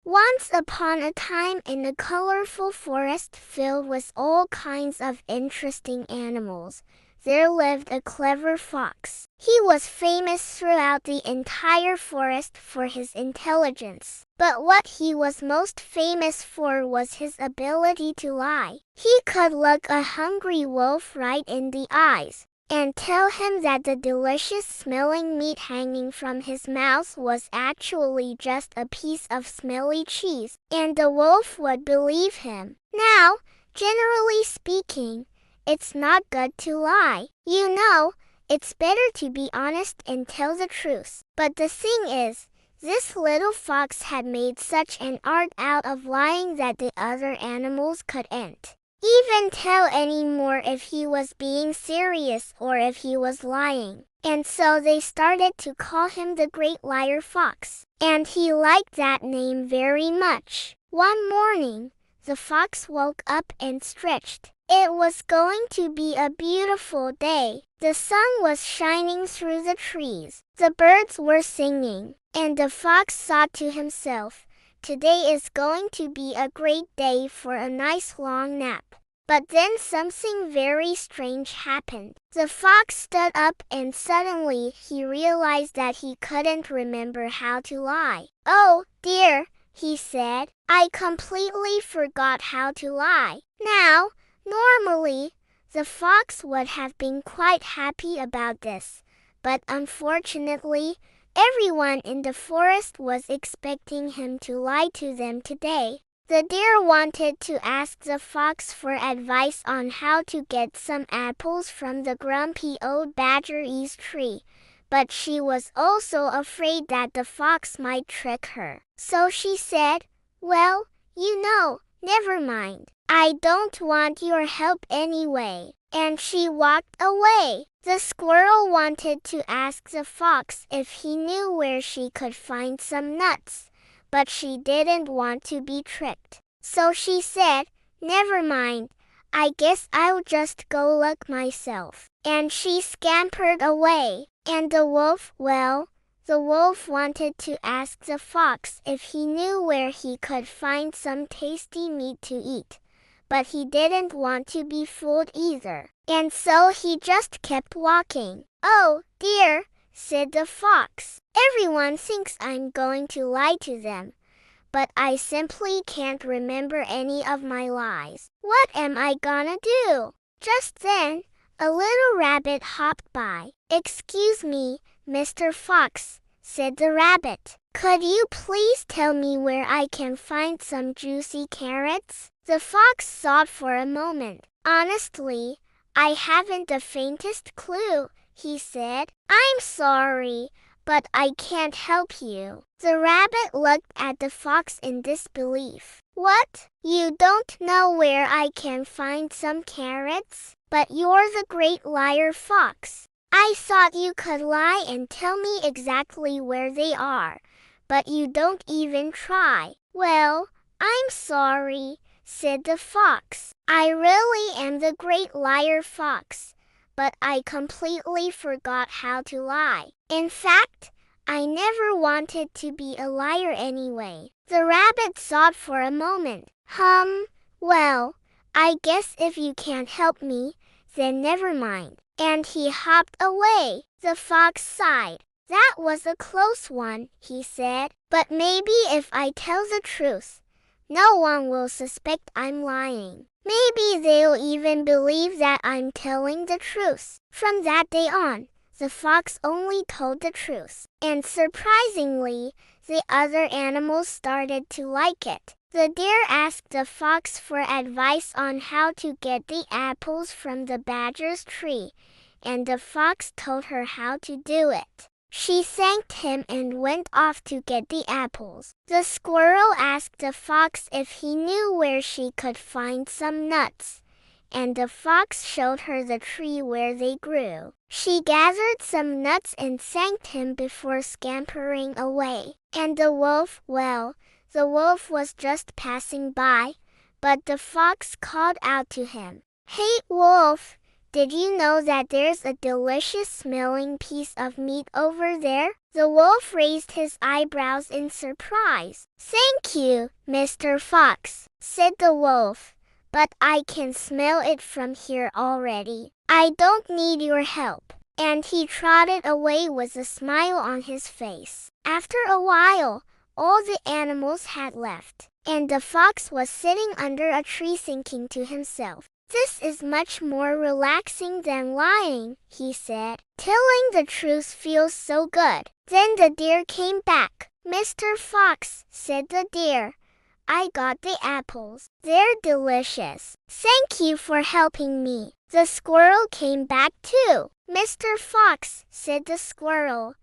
Once upon a time in a colorful forest filled with all kinds of interesting animals, there lived a clever fox. He was famous throughout the entire forest for his intelligence. But what he was most famous for was his ability to lie. He could look a hungry wolf right in the eyes and tell him that the delicious-smelling meat hanging from his mouth was actually just a piece of smelly cheese, and the wolf would believe him. Now, generally speaking, it's not good to lie. You know, it's better to be honest and tell the truth. But the thing is, this little fox had made such an art out of lying that the other animals couldn't even tell anymore if he was being serious or if he was lying. And so they started to call him the Great Liar Fox. And he liked that name very much. One morning, the fox woke up and stretched. It was going to be a beautiful day. The sun was shining through the trees. The birds were singing. And the fox thought to himself, "Today is going to be a great day for a nice long nap." But then something very strange happened. The fox stood up and suddenly he realized that he couldn't remember how to lie. "Oh, dear," he said. "I completely forgot how to lie." Now, normally, the fox would have been quite happy about this. But unfortunately, everyone in the forest was expecting him to lie to them today. The deer wanted to ask the fox for advice on how to get some apples from the grumpy old badger's tree, but she was also afraid that the fox might trick her. So she said, "Well, never mind. I don't want your help anyway." And she walked away. The squirrel wanted to ask the fox if he knew where she could find some nuts, but she didn't want to be tricked. So she said, "Never mind. I guess I'll just go look myself." And she scampered away. And the wolf wanted to ask the fox if he knew where he could find some tasty meat to eat, but he didn't want to be fooled either. And so he just kept walking. "Oh, dear," said the fox. "Everyone thinks I'm going to lie to them, but I simply can't remember any of my lies. What am I gonna do?" Just then, a little rabbit hopped by. "Excuse me, Mr. Fox," said the rabbit. "Could you please tell me where I can find some juicy carrots?" The fox thought for a moment. "Honestly, I haven't the faintest clue," he said. "I'm sorry, but I can't help you." The rabbit looked at the fox in disbelief. "What? You don't know where I can find some carrots? But you're the Great Liar Fox. I thought you could lie and tell me exactly where they are, but you don't even try." "Well, I'm sorry," said the fox. "I really am the Great Liar Fox, but I completely forgot how to lie. In fact, I never wanted to be a liar anyway." The rabbit thought for a moment. Well, I guess if you can't help me, then never mind." And he hopped away. The fox sighed. "That was a close one," he said. "But maybe if I tell the truth, no one will suspect I'm lying. Maybe they'll even believe that I'm telling the truth." From that day on, the fox only told the truth. And surprisingly, the other animals started to like it. The deer asked the fox for advice on how to get the apples from the badger's tree, and the fox told her how to do it. She thanked him and went off to get the apples. The squirrel asked the fox if he knew where she could find some nuts, and the fox showed her the tree where they grew. She gathered some nuts and thanked him before scampering away. And the wolf was just passing by, but the fox called out to him, "Hey, wolf, did you know that there's a delicious smelling piece of meat over there? The wolf raised his eyebrows in surprise. Thank you, Mr. Fox, said the wolf, but I can smell it from here already. I don't need your help. And he trotted away with a smile on his face. After a while, all the animals had left, and the fox was sitting under a tree thinking to himself. This is much more relaxing than lying, he said. Telling the truth feels so good. Then the deer came back. Mr. Fox, said the deer, I got the apples. They're delicious. Thank you for helping me. The squirrel came back too. Mr. Fox, said the squirrel,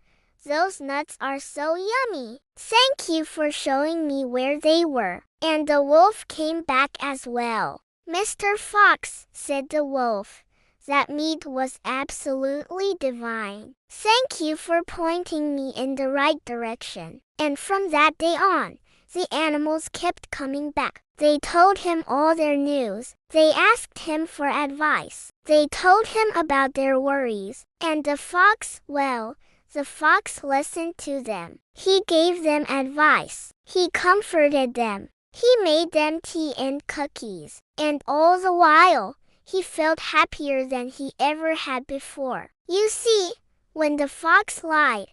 those nuts are so yummy. Thank you for showing me where they were. And the wolf came back as well. Mr. Fox, said the wolf, that meat was absolutely divine. Thank you for pointing me in the right direction. And from that day on, the animals kept coming back. They told him all their news. They asked him for advice. They told him about their worries. And the fox listened to them. He gave them advice. He comforted them. He made them tea and cookies. And all the while, he felt happier than he ever had before. You see, when the fox lied,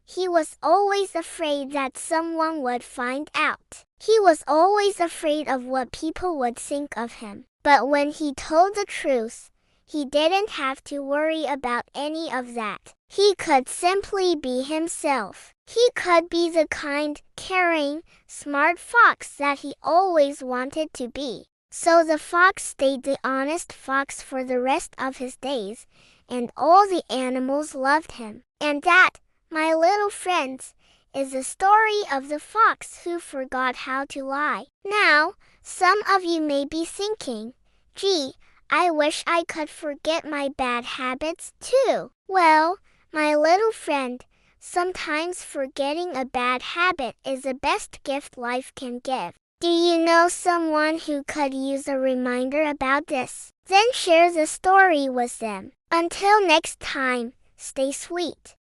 he was always afraid that someone would find out. He was always afraid of what people would think of him. But when he told the truth, he didn't have to worry about any of that. He could simply be himself. He could be the kind, caring, smart fox that he always wanted to be. So the fox stayed the honest fox for the rest of his days, and all the animals loved him. And that, my little friends, is the story of the fox who forgot how to lie. Now, some of you may be thinking, gee, I wish I could forget my bad habits too. Well, my little friend, sometimes forgetting a bad habit is the best gift life can give. Do you know someone who could use a reminder about this? Then share the story with them. Until next time, stay sweet.